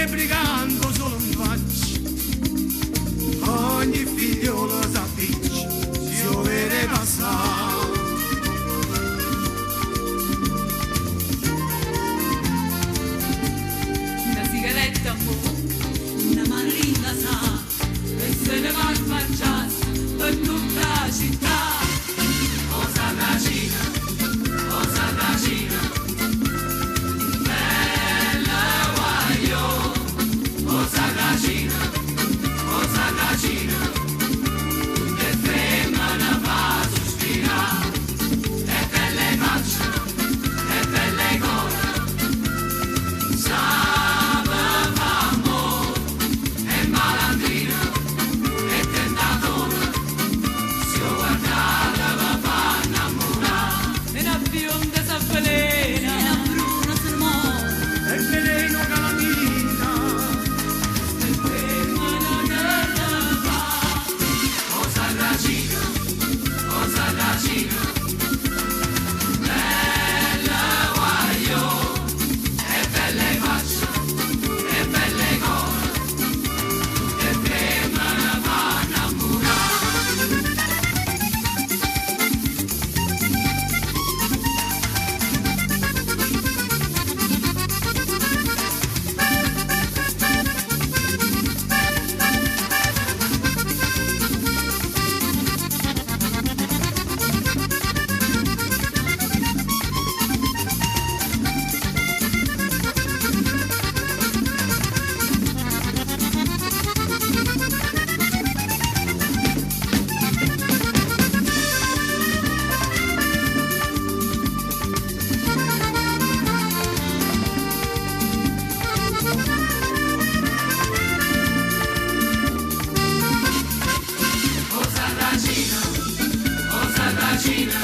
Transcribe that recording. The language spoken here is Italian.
che brigando solo un faccio, ogni figliolo s'appiccia, si vede passare. Una sigaretta a fuoco, una manina sa, e se ne va a marciare per tutta la città. Cosa da Cina, cosa da Cina, bella guaio. Cosa da Cina, cosa da Cina, che femmina fa sospirare, e belle facce, e belle gore, sape fa amore, e malandrina, e tentatore, si guardate va fa innamorare, e una bionda s'avvelena, e una bruna si muore, E il veleno calamita, e femmina che ne fa. Cosa da Cina, cosa da Cina, bella guaio, e belle facce, e belle gore, e femmina fa innamorare. Cosa da Cina, cosa da Cina,